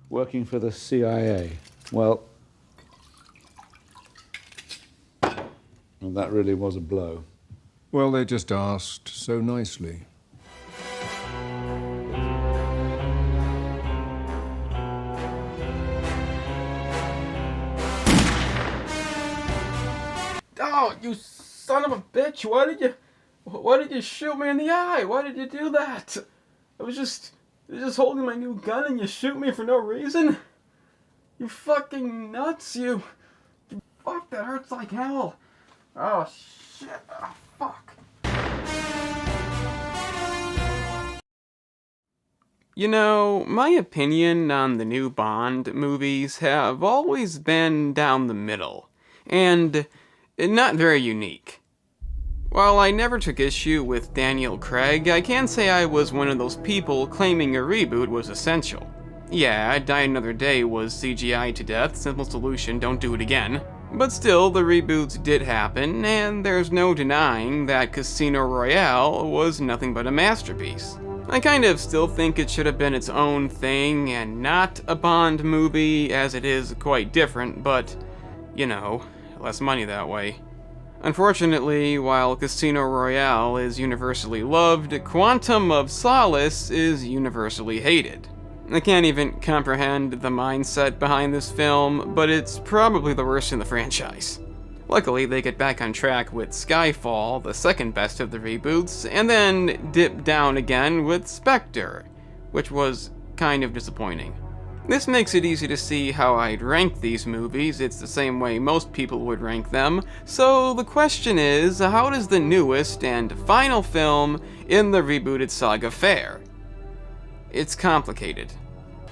working for the CIA. Well, that really was a blow. Well, they just asked so nicely. Oh, you son of a bitch! Why did you shoot me in the eye? Why did you do that? I was just holding my new gun and you shoot me for no reason? You fucking nuts, you fuck, that hurts like hell. Oh shit, oh fuck. You know, my opinion on the new Bond movies have always been down the middle, and not very unique. While I never took issue with Daniel Craig, I can say I was one of those people claiming a reboot was essential. Yeah, Die Another Day was CGI to death, simple solution, don't do it again. But still, the reboots did happen, and there's no denying that Casino Royale was nothing but a masterpiece. I kind of still think it should have been its own thing and not a Bond movie, as it is quite different, but, you know, less money that way. Unfortunately, while Casino Royale is universally loved, Quantum of Solace is universally hated. I can't even comprehend the mindset behind this film, but it's probably the worst in the franchise. Luckily, they get back on track with Skyfall, the second best of the reboots, and then dip down again with Spectre, which was kind of disappointing. This makes it easy to see how I'd rank these movies. It's the same way most people would rank them. So the question is, how does the newest and final film in the rebooted saga fare? It's complicated.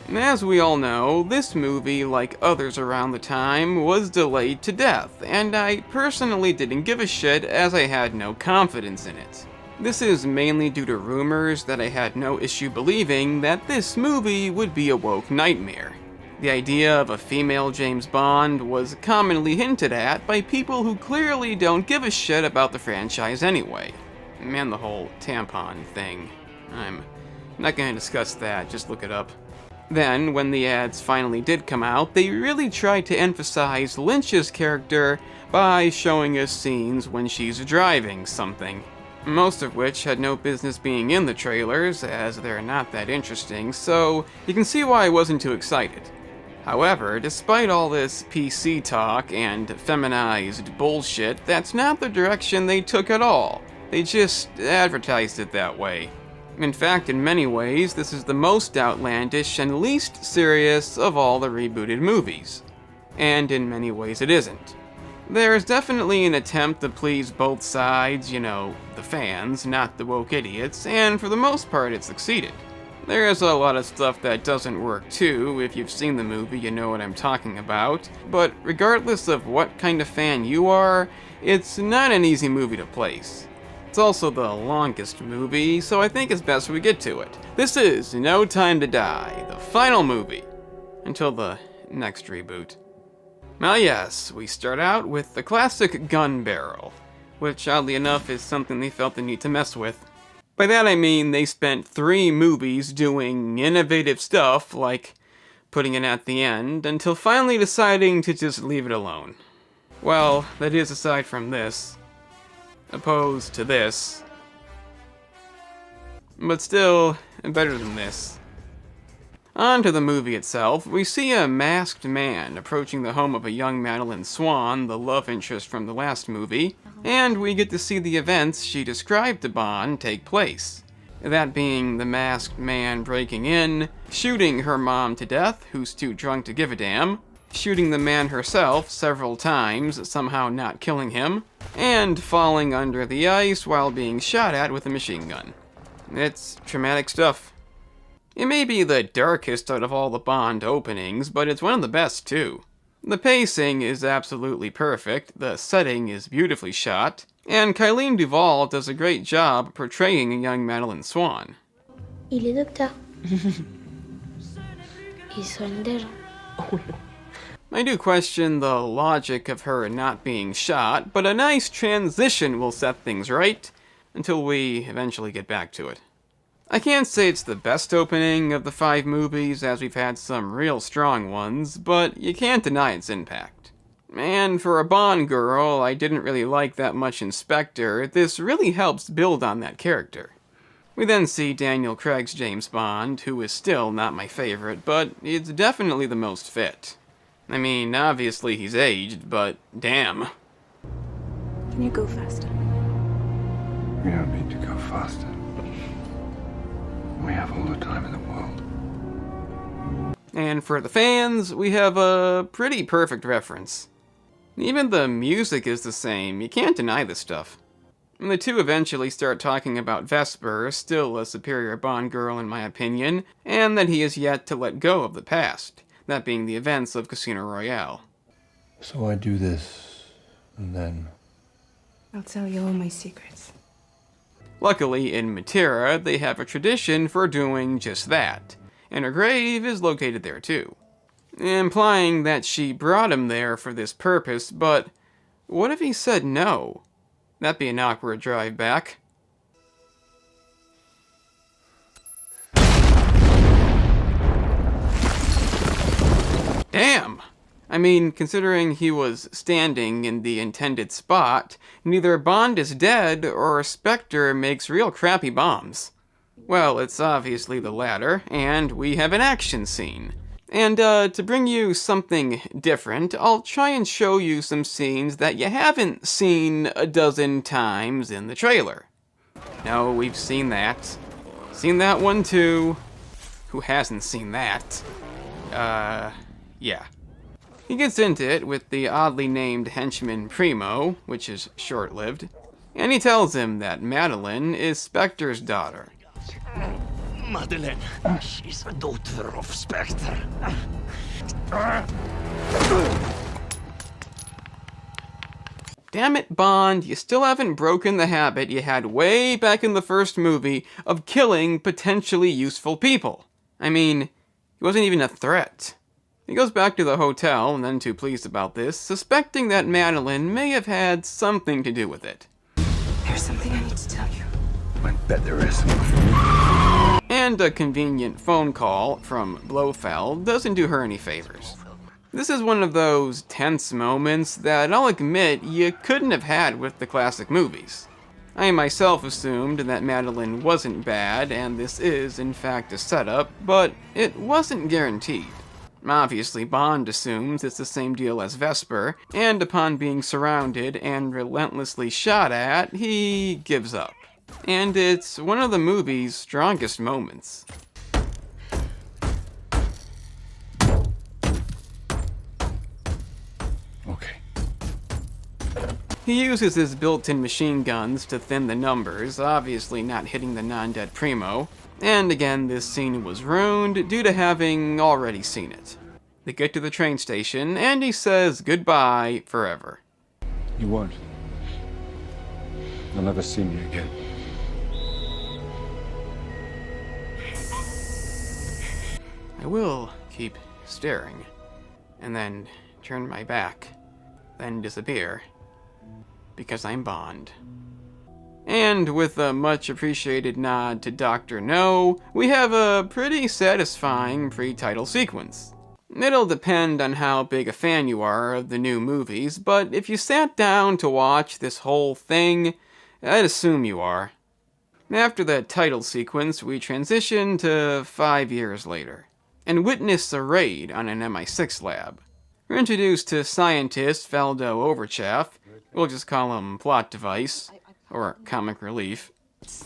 As we all know, this movie, like others around the time, was delayed to death, and I personally didn't give a shit as I had no confidence in it. This is mainly due to rumors that I had no issue believing that this movie would be a woke nightmare. The idea of a female James Bond was commonly hinted at by people who clearly don't give a shit about the franchise anyway. And the whole tampon thing. I'm not going to discuss that, just look it up. Then, when the ads finally did come out, they really tried to emphasize Lynch's character by showing us scenes when she's driving something. Most of which had no business being in the trailers, as they're not that interesting, so you can see why I wasn't too excited. However, despite all this PC talk and feminized bullshit, that's not the direction they took at all. They just advertised it that way. In fact, in many ways, this is the most outlandish and least serious of all the rebooted movies. And in many ways it isn't. There's definitely an attempt to please both sides, you know, the fans, not the woke idiots, and for the most part it succeeded. There's a lot of stuff that doesn't work too. If you've seen the movie, you know what I'm talking about. But regardless of what kind of fan you are, it's not an easy movie to place. It's also the longest movie, so I think it's best we get to it. This is No Time to Die, the final movie, until the next reboot. Well, yes, we start out with the classic gun barrel, which oddly enough is something they felt the need to mess with. By that I mean they spent 3 movies doing innovative stuff, like putting it at the end, until finally deciding to just leave it alone. Well, that is aside from this. Opposed to this. But still, better than this. On to the movie itself, we see a masked man approaching the home of a young Madeline Swan, the love interest from the last movie, and we get to see the events she described to Bond take place. That being the masked man breaking in, shooting her mom to death, who's too drunk to give a damn, shooting the man herself several times, somehow not killing him, and falling under the ice while being shot at with a machine gun. It's traumatic stuff. It may be the darkest out of all the Bond openings, but it's one of the best too. The pacing is absolutely perfect, the setting is beautifully shot, and Kylene Duvall does a great job portraying a young Madeline Swan. Il est docteur. Il soigne des gens. Oh no. I do question the logic of her not being shot, but a nice transition will set things right, until we eventually get back to it. I can't say it's the best opening of the 5 movies, as we've had some real strong ones, but you can't deny its impact. And for a Bond girl I didn't really like that much in Spectre, this really helps build on that character. We then see Daniel Craig's James Bond, who is still not my favorite, but it's definitely the most fit. I mean, obviously he's aged, but damn. Can you go faster? We don't need to go faster. We have all the time in the world. And for the fans, we have a pretty perfect reference. Even the music is the same, you can't deny this stuff. And the two eventually start talking about Vesper, still a superior Bond girl in my opinion, and that he is yet to let go of the past, that being the events of Casino Royale. So I do this, and then... I'll tell you all my secrets. Luckily, in Matera, they have a tradition for doing just that, and her grave is located there too. Implying that she brought him there for this purpose, but what if he said no? That'd be an awkward drive back. Damn! I mean, considering he was standing in the intended spot, neither Bond is dead or Spectre makes real crappy bombs. Well, it's obviously the latter, and we have an action scene. And to bring you something different, I'll try and show you some scenes that you haven't seen a dozen times in the trailer. No, we've seen that. Seen that one too. Who hasn't seen that? Yeah. He gets into it with the oddly named henchman Primo, which is short-lived, and he tells him that Madeline is Spectre's daughter. Madeleine, she's a daughter of Spectre. Damn it, Bond, you still haven't broken the habit you had way back in the first movie of killing potentially useful people. I mean, he wasn't even a threat. He goes back to the hotel, none too pleased about this, suspecting that Madeline may have had something to do with it. There's something I need to tell you. I bet there is. And a convenient phone call from Blofeld doesn't do her any favors. This is one of those tense moments that I'll admit you couldn't have had with the classic movies. I myself assumed that Madeline wasn't bad, and this is in fact a setup, but it wasn't guaranteed. Obviously, Bond assumes it's the same deal as Vesper, and upon being surrounded and relentlessly shot at, he gives up. And it's one of the movie's strongest moments. Okay. He uses his built-in machine guns to thin the numbers, obviously not hitting the non-dead Primo. And again, this scene was ruined due to having already seen it. They get to the train station, and he says goodbye forever. You won't. You'll never see me again. I will keep staring, and then turn my back, then disappear, because I'm Bond. And with a much appreciated nod to Dr. No, we have a pretty satisfying pre-title sequence. It'll depend on how big a fan you are of the new movies, but if you sat down to watch this whole thing, I'd assume you are. After that title sequence, we transition to 5 years later, and witness a raid on an MI6 lab. We're introduced to scientist Faldo Overchaff, we'll just call him Plot Device, or Comic Relief.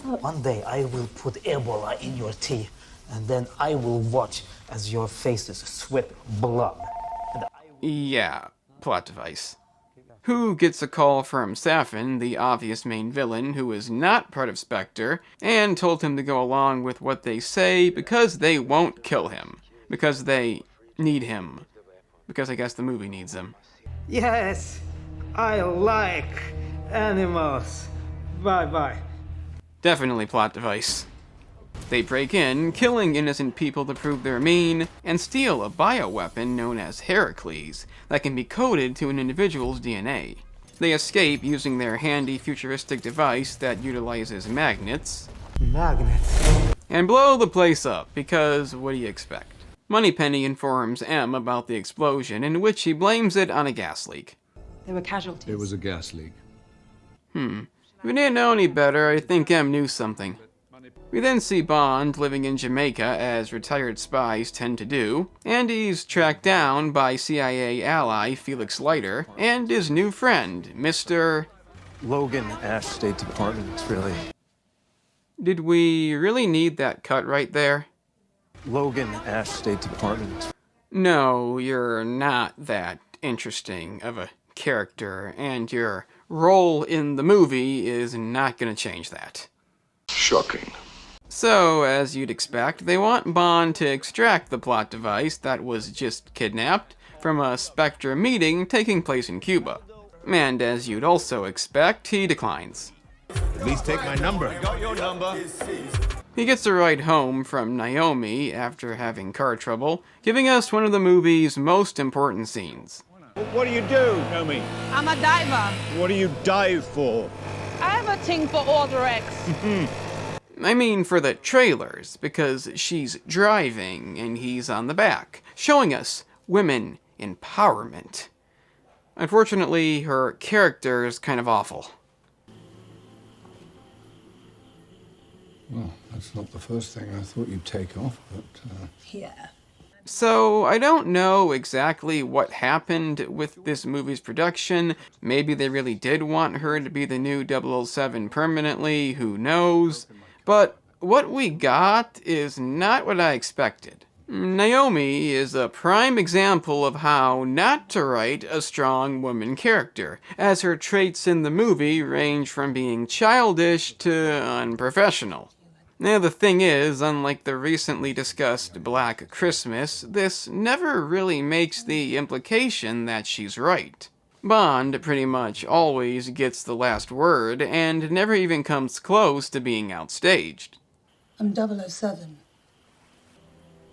One day I will put Ebola in your tea, and then I will watch as your faces sweat blood. Yeah, Plot Device. Who gets a call from Safin, the obvious main villain, who is not part of Spectre, and told him to go along with what they say because they won't kill him. Because they need him. Because I guess the movie needs him. Yes, I like animals. Bye-bye. Definitely Plot Device. They break in, killing innocent people to prove they're mean, and steal a bioweapon known as Heracles that can be coded to an individual's DNA. They escape using their handy futuristic device that utilizes magnets. Magnets. and blow the place up, because what do you expect? Moneypenny informs M about the explosion, in which he blames it on a gas leak. There were casualties. It was a gas leak. If we didn't know any better, I think M knew something. We then see Bond living in Jamaica, as retired spies tend to do, and he's tracked down by CIA ally Felix Leiter and his new friend, Mr. Logan Ash State Department, really. Did we really need that cut right there? Logan Ash State Department. No, you're not that interesting of a character, and your role in the movie is not gonna change that. Shocking. So, as you'd expect, they want Bond to extract the plot device that was just kidnapped from a Spectre meeting taking place in Cuba. And as you'd also expect, he declines. At least take my number. Got your number. He gets a ride home from Naomie after having car trouble, giving us one of the movie's most important scenes. What do you do, Naomie? I'm a diver. What do you dive for? I have a thing for Order X. I mean for the trailers, because she's driving and he's on the back, showing us women empowerment. Unfortunately, her character is kind of awful. Well, that's not the first thing I thought you'd take off, but... Yeah. So, I don't know exactly what happened with this movie's production. Maybe they really did want her to be the new 007 permanently, who knows? But what we got is not what I expected. Naomie is a prime example of how not to write a strong woman character, as her traits in the movie range from being childish to unprofessional. Now the thing is, unlike the recently discussed Black Christmas, this never really makes the implication that she's right. Bond pretty much always gets the last word and never even comes close to being outstaged. I'm 007.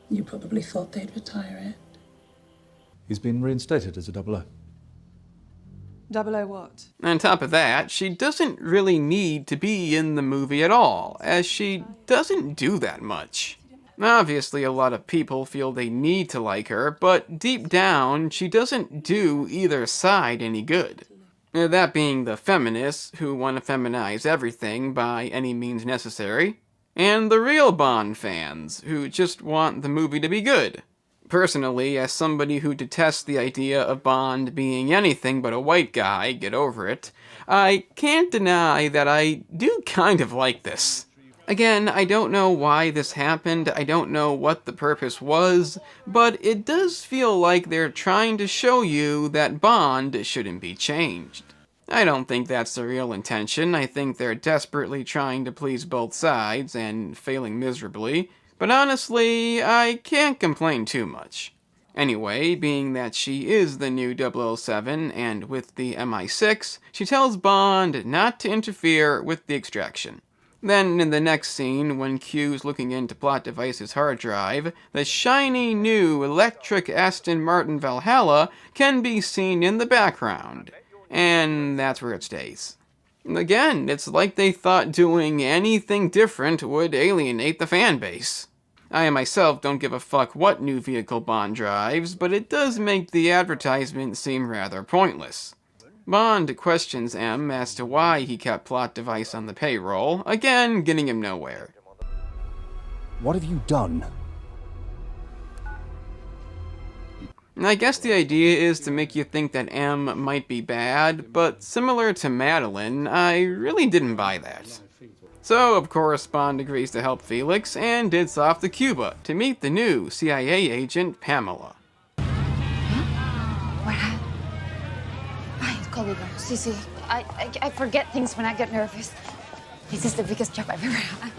You probably thought they'd retire it. He's been reinstated as a 00. 00 what? On top of that, she doesn't really need to be in the movie at all, as she doesn't do that much. Obviously, a lot of people feel they need to like her, but deep down, she doesn't do either side any good. That being the feminists who want to feminize everything by any means necessary, and the real Bond fans who just want the movie to be good. Personally, as somebody who detests the idea of Bond being anything but a white guy, get over it, I can't deny that I do kind of like this. Again, I don't know why this happened, I don't know what the purpose was, but it does feel like they're trying to show you that Bond shouldn't be changed. I don't think that's the real intention. I think they're desperately trying to please both sides and failing miserably. But honestly, I can't complain too much. Anyway, being that she is the new 007 and with the MI6, she tells Bond not to interfere with the extraction. Then, in the next scene, when Q's looking into plot device's hard drive, the shiny new electric Aston Martin Valhalla can be seen in the background. And that's where it stays. Again, it's like they thought doing anything different would alienate the fan base. I myself don't give a fuck what new vehicle Bond drives, but it does make the advertisement seem rather pointless. Bond questions M as to why he kept plot device on the payroll, again getting him nowhere. What have you done? I guess the idea is to make you think that M might be bad, but similar to Madeline, I really didn't buy that. So, of course, Bond agrees to help Felix and it's off to Cuba to meet the new CIA agent Pamela. Ay, código. Sí. I forget things when I get nervous. This is the biggest job I've ever had.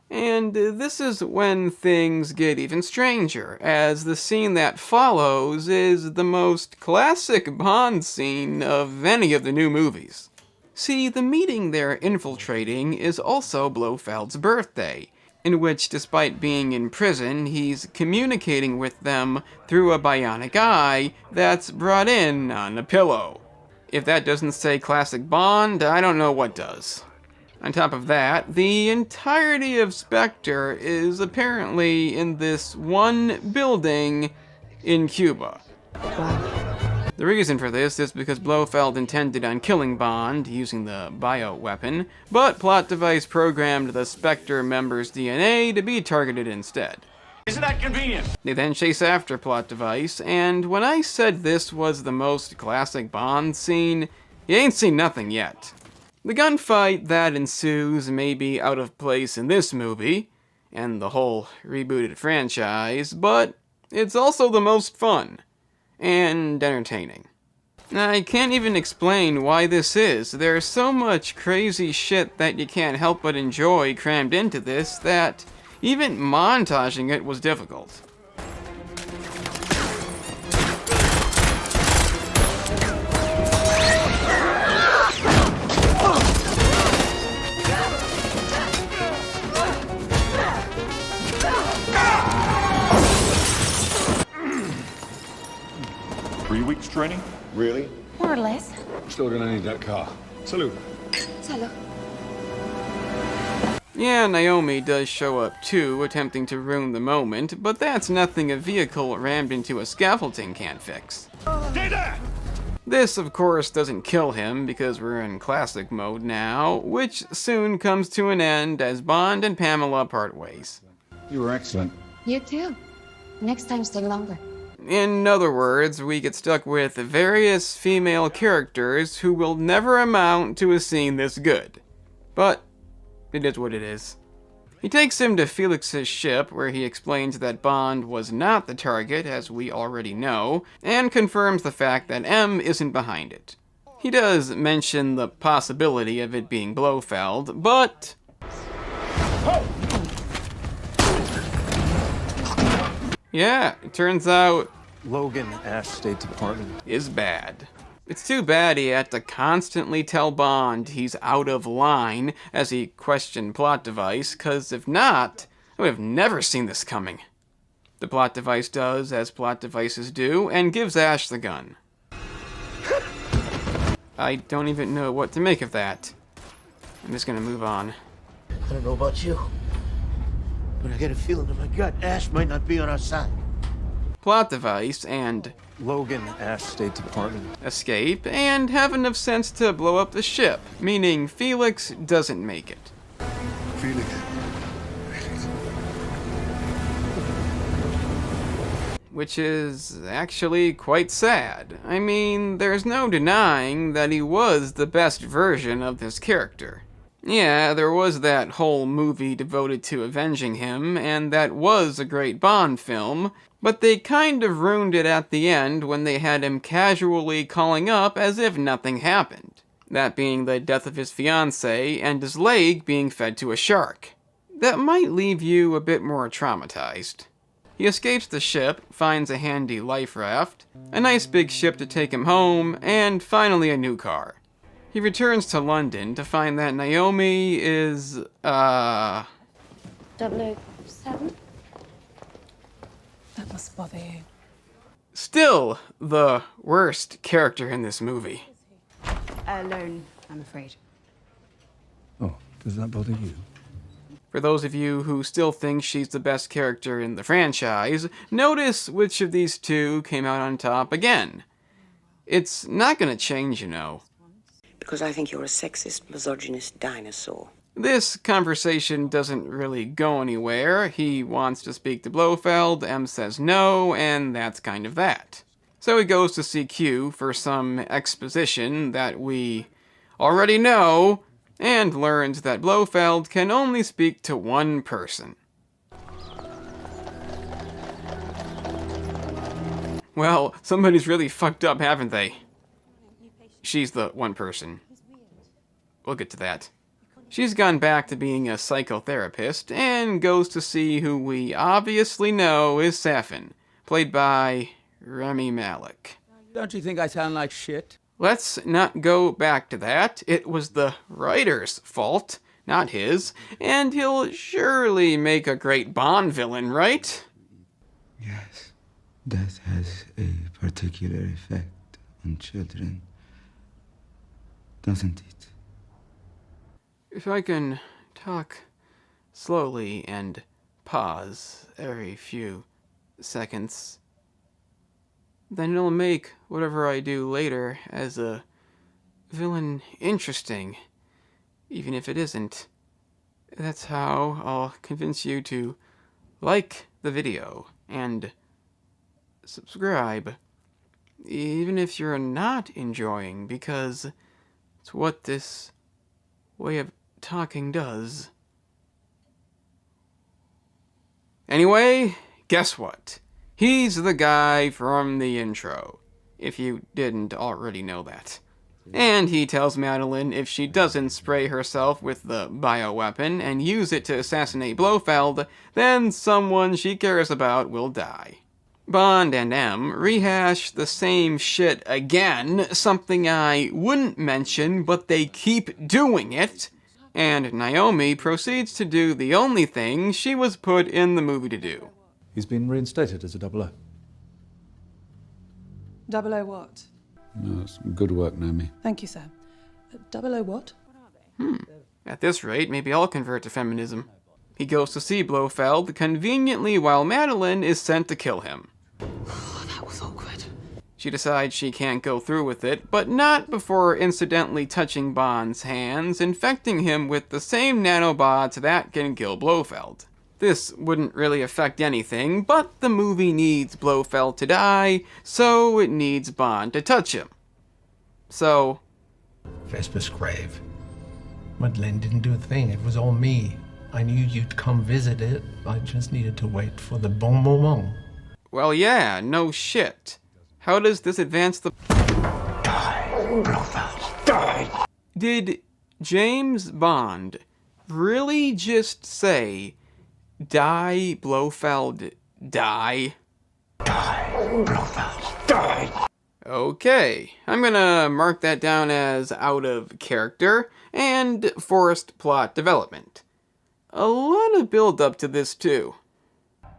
And this is when things get even stranger, as the scene that follows is the most classic Bond scene of any of the new movies. See, the meeting they're infiltrating is also Blofeld's birthday, in which, despite being in prison, he's communicating with them through a bionic eye that's brought in on a pillow. If that doesn't say classic Bond, I don't know what does. On top of that, the entirety of Spectre is apparently in this one building in Cuba. The reason for this is because Blofeld intended on killing Bond using the bioweapon, but plot device programmed the Spectre member's DNA to be targeted instead. Isn't that convenient? They then chase after plot device, and when I said this was the most classic Bond scene, you ain't seen nothing yet. The gunfight that ensues may be out of place in this movie, and the whole rebooted franchise, but it's also the most fun and entertaining. I can't even explain why this is. There's so much crazy shit that you can't help but enjoy crammed into this that even montaging it was difficult. 3 weeks training? Really? More or less. Still gonna need that car. Salute. Salud. Yeah, Naomie does show up too, attempting to ruin the moment, but that's nothing a vehicle rammed into a scaffolding can't fix. Stay there! This, of course, doesn't kill him because we're in classic mode now, which soon comes to an end as Bond and Pamela part ways. You were excellent. You too. Next time, stay longer. In other words, we get stuck with various female characters who will never amount to a scene this good. But it is what it is. He takes him to Felix's ship, where he explains that Bond was not the target, as we already know, and confirms the fact that M isn't behind it. He does mention the possibility of it being Blofeld, but yeah, it turns out Logan, Ash State Department. Is bad. It's too bad he had to constantly tell Bond he's out of line as he questioned plot device, cause if not, I would have never seen this coming. The plot device does as plot devices do, and gives Ash the gun. I don't even know what to make of that. I'm just gonna move on. I don't know about you, but I get a feeling in my gut Ash might not be on our side. Plot device and Logan, Ash State Department. escape, and have enough sense to blow up the ship, meaning Felix doesn't make it. Felix. Which is actually quite sad. I mean, there's no denying that he was the best version of this character. Yeah, there was that whole movie devoted to avenging him, and that was a great Bond film, but they kind of ruined it at the end when they had him casually calling up as if nothing happened. That being the death of his fiancée and his leg being fed to a shark. That might leave you a bit more traumatized. He escapes the ship, finds a handy life raft, a nice big ship to take him home, and finally a new car. He returns to London to find that Naomie is, 007? That must bother you. still the worst character in this movie. Alone, I'm afraid. Oh, does that bother you? For those of you who still think she's the best character in the franchise, notice which of these two came out on top again. It's not gonna change, you know. Because I think you're a sexist, misogynist dinosaur. This conversation doesn't really go anywhere. He wants to speak to Blofeld, M says no, and that's kind of that. So he goes to see Q for some exposition that we already know, and learns that Blofeld can only speak to one person. Well, somebody's really fucked up, haven't they? She's the one person. We'll get to that. She's gone back to being a psychotherapist and goes to see who we obviously know is Safin, played by Rami Malek. Don't you think I sound like shit? Let's not go back to that. It was the writer's fault, not his, and he'll surely make a great Bond villain, right? Yes, that has a particular effect on children, doesn't it? If I can talk slowly and pause every few seconds, then it'll make whatever I do later as a villain interesting, even if it isn't. That's how I'll convince you to like the video and subscribe, even if you're not enjoying, because it's what this way of talking does. Anyway, guess what? He's the guy from the intro, if you didn't already know that. And he tells Madeleine if she doesn't spray herself with the bioweapon and use it to assassinate Blofeld, then someone she cares about will die. Bond and M rehash the same shit again, something I wouldn't mention, but they keep doing it, and Naomie proceeds to do the only thing she was put in the movie to do. He's been reinstated as a 00. 00 what? No, it's good work, Naomie. Thank you, sir. 00 what? At this rate, maybe I'll convert to feminism. He goes to see Blofeld conveniently while Madeleine is sent to kill him. That was awkward. She decides she can't go through with it, but not before incidentally touching Bond's hands, infecting him with the same nanobots that can kill Blofeld. This wouldn't really affect anything, but the movie needs Blofeld to die, so it needs Bond to touch him. So... Vesper's grave. Madeleine didn't do a thing, it was all me. I knew you'd come visit it, I just needed to wait for the bon moment. Well, yeah, no shit. How does this advance the... Die, Blofeld, die! Did James Bond really just say... Die, Blofeld, die? Die, Blofeld, die! Okay, I'm gonna mark that down as out of character and forced plot development. A lot of build up to this too.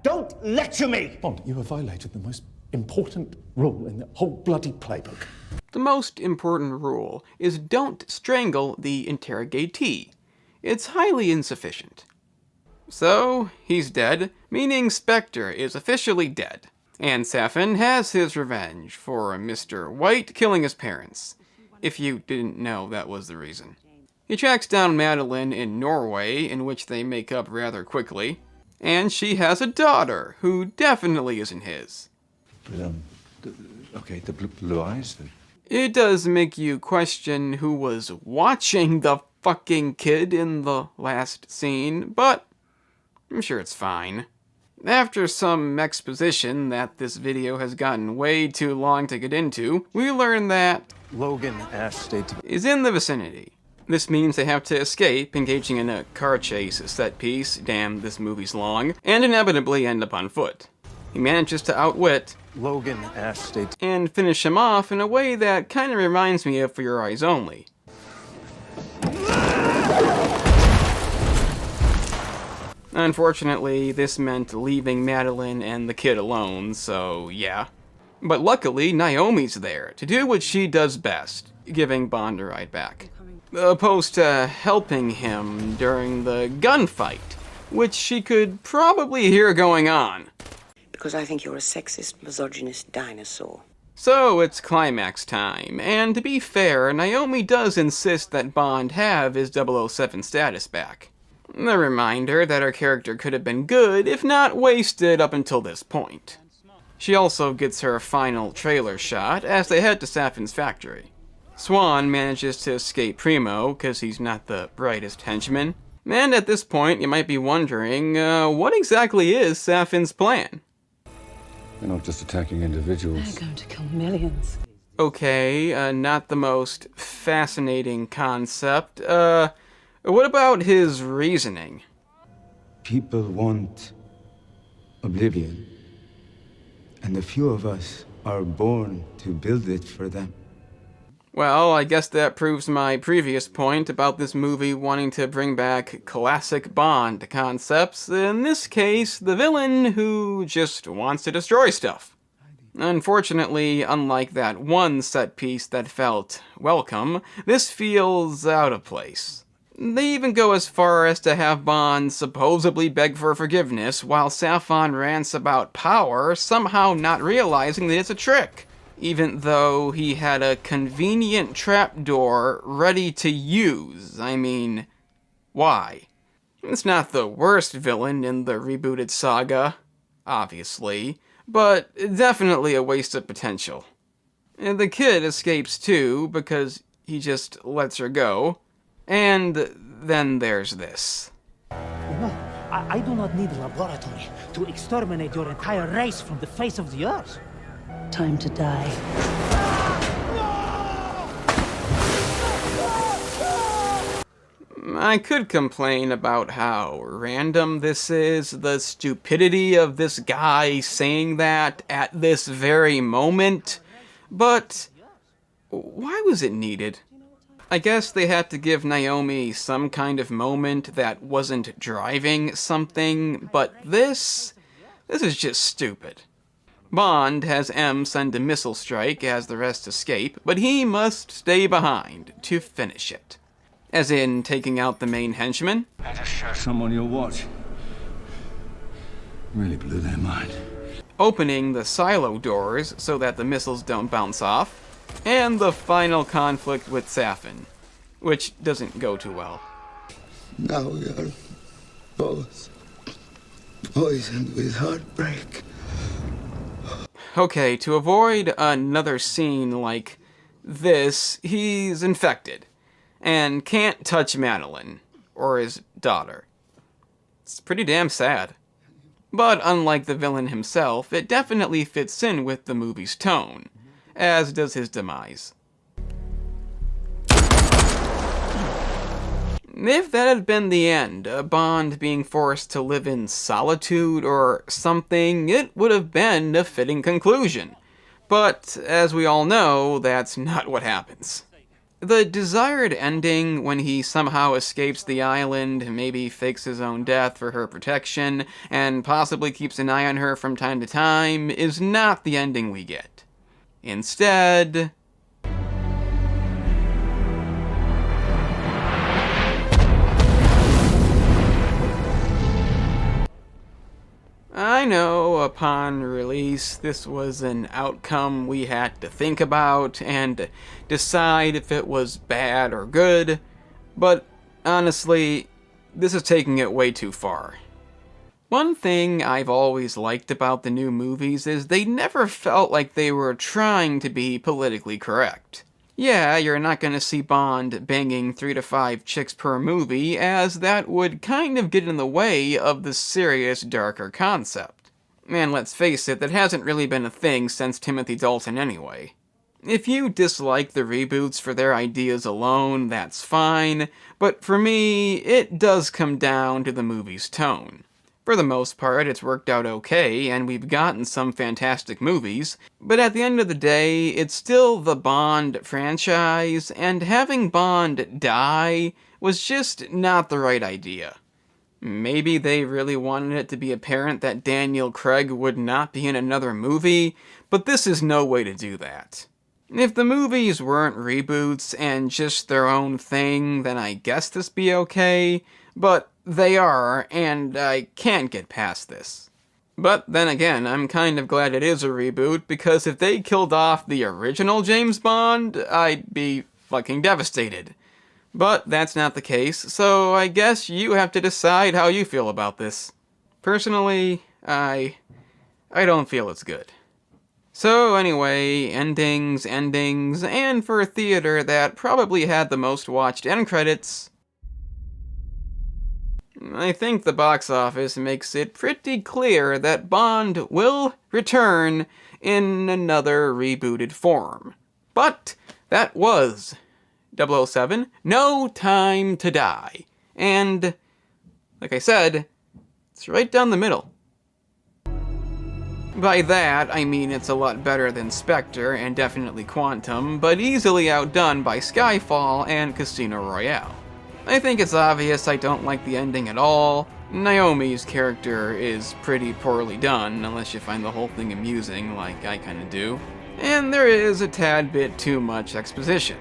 Don't lecture me! Bond, you have violated the most important rule in the whole bloody playbook. The most important rule is don't strangle the interrogatee. It's highly insufficient. So, he's dead, meaning Spectre is officially dead. And Safin has his revenge for Mr. White killing his parents, if you didn't know that was the reason. He tracks down Madeleine in Norway, in which they make up rather quickly, and she has a daughter, who definitely isn't his. But, okay, the blue eyes? It does make you question who was watching the fucking kid in the last scene, but I'm sure it's fine. After some exposition that this video has gotten way too long to get into, we learn that Logan asked State is in the vicinity. This means they have to escape, engaging in a car chase set piece, damn this movie's long, and inevitably end up on foot. He manages to outwit Logan asked State and finish him off in a way that kinda reminds me of For Your Eyes Only. Unfortunately, this meant leaving Madeleine and the kid alone, so yeah. But luckily, Naomie's there to do what she does best, giving Bond a ride back. Opposed to helping him during the gunfight, which she could probably hear going on. Because I think you're a sexist, misogynist dinosaur. So it's climax time, and to be fair, Naomie does insist that Bond have his 007 status back. A reminder that her character could have been good, if not wasted up until this point. She also gets her final trailer shot as they head to Safin's factory. Swan manages to escape Primo, cause he's not the brightest henchman. And at this point, you might be wondering, what exactly is Safin's plan? They're not just attacking individuals. They're going to kill millions. Okay, not the most fascinating concept. What about his reasoning? People want oblivion, and a few of us are born to build it for them. Well, I guess that proves my previous point about this movie wanting to bring back classic Bond concepts, in this case, the villain who just wants to destroy stuff. Unfortunately, unlike that one set piece that felt welcome, this feels out of place. They even go as far as to have Bond supposedly beg for forgiveness while Safon rants about power, somehow not realizing that it's a trick, even though he had a convenient trapdoor ready to use. I mean, why? It's not the worst villain in the rebooted saga, obviously, but definitely a waste of potential. And the kid escapes too, because he just lets her go. And then there's this. No, I do not need a laboratory to exterminate your entire race from the face of the earth. Time to die. I could complain about how random this is, the stupidity of this guy saying that at this very moment, but why was it needed? I guess they had to give Naomie some kind of moment that wasn't driving something, but this is just stupid. Bond has M send a missile strike as the rest escape, but he must stay behind to finish it. As in, taking out the main henchman. I just showed someone your watch. Really blew their mind. Opening the silo doors so that the missiles don't bounce off. And the final conflict with Safin, which doesn't go too well. Now we are both poisoned with heartbreak. Okay, to avoid another scene like this, he's infected and can't touch Madeline, or his daughter. It's pretty damn sad. But unlike the villain himself, it definitely fits in with the movie's tone, as does his demise. If that had been the end, Bond being forced to live in solitude or something, it would have been a fitting conclusion. But, as we all know, that's not what happens. The desired ending, when he somehow escapes the island, maybe fakes his own death for her protection, and possibly keeps an eye on her from time to time, is not the ending we get. Instead, I know, upon release, this was an outcome we had to think about and decide if it was bad or good, but honestly, this is taking it way too far. One thing I've always liked about the new movies is they never felt like they were trying to be politically correct. Yeah, you're not gonna see Bond banging 3 to 5 chicks per movie, as that would kind of get in the way of the serious, darker concept. And let's face it, that hasn't really been a thing since Timothy Dalton anyway. If you dislike the reboots for their ideas alone, that's fine, but for me, it does come down to the movie's tone. For the most part, it's worked out okay, and we've gotten some fantastic movies, but at the end of the day, it's still the Bond franchise, and having Bond die was just not the right idea. Maybe they really wanted it to be apparent that Daniel Craig would not be in another movie, but this is no way to do that. If the movies weren't reboots and just their own thing, then I guess this'd be okay, but they are, and I can't get past this. But then again, I'm kind of glad it is a reboot, because if they killed off the original James Bond, I'd be fucking devastated. But that's not the case, so I guess you have to decide how you feel about this. Personally, I don't feel it's good. So anyway, endings, and for a theater that probably had the most watched end credits, I think the box office makes it pretty clear that Bond will return in another rebooted form. But that was 007, No Time to Die. And, like I said, it's right down the middle. By that, I mean it's a lot better than Spectre and definitely Quantum, but easily outdone by Skyfall and Casino Royale. I think it's obvious I don't like the ending at all. Naomie's character is pretty poorly done, unless you find the whole thing amusing like I kinda do. And there is a tad bit too much exposition.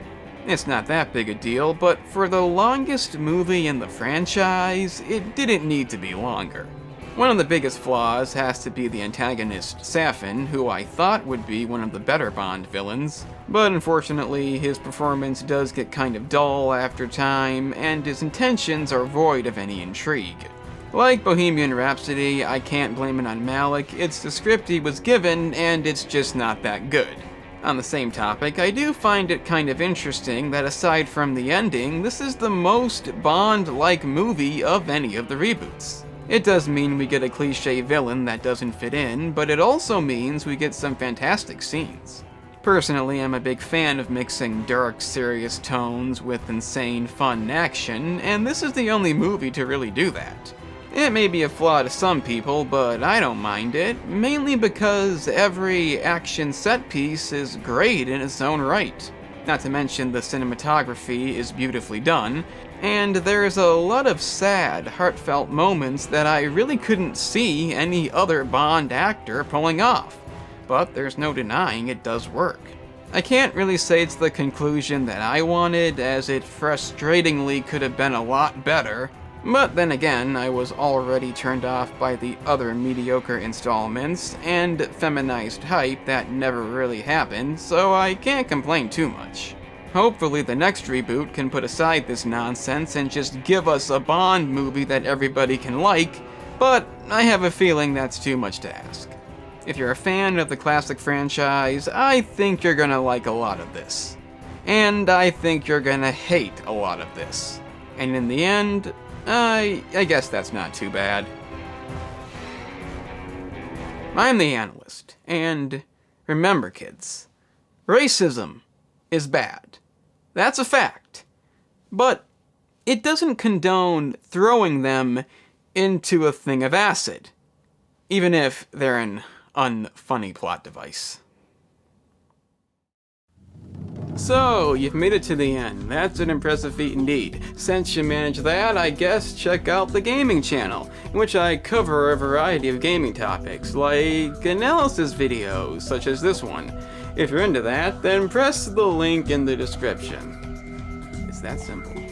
It's not that big a deal, but for the longest movie in the franchise, it didn't need to be longer. One of the biggest flaws has to be the antagonist, Safin, who I thought would be one of the better Bond villains, but unfortunately his performance does get kind of dull after time, and his intentions are void of any intrigue. Like Bohemian Rhapsody, I can't blame it on Malek, it's the script he was given, and it's just not that good. On the same topic, I do find it kind of interesting that aside from the ending, this is the most Bond-like movie of any of the reboots. It does mean we get a cliché villain that doesn't fit in, but it also means we get some fantastic scenes. Personally, I'm a big fan of mixing dark, serious tones with insane, fun action, and this is the only movie to really do that. It may be a flaw to some people, but I don't mind it, mainly because every action set piece is great in its own right. Not to mention the cinematography is beautifully done, and there's a lot of sad, heartfelt moments that I really couldn't see any other Bond actor pulling off. But there's no denying it does work. I can't really say it's the conclusion that I wanted, as it frustratingly could have been a lot better, but then again, I was already turned off by the other mediocre installments and feminized hype that never really happened, so I can't complain too much. Hopefully the next reboot can put aside this nonsense and just give us a Bond movie that everybody can like, but I have a feeling that's too much to ask. If you're a fan of the classic franchise, I think you're gonna like a lot of this. And I think you're gonna hate a lot of this. And in the end, I guess that's not too bad. I'm the analyst, and remember kids, racism is bad. That's a fact. But it doesn't condone throwing them into a thing of acid, even if they're an unfunny plot device. So, you've made it to the end. That's an impressive feat indeed. Since you managed that, I guess check out the gaming channel, in which I cover a variety of gaming topics, like analysis videos, such as this one. If you're into that, then press the link in the description. It's that simple.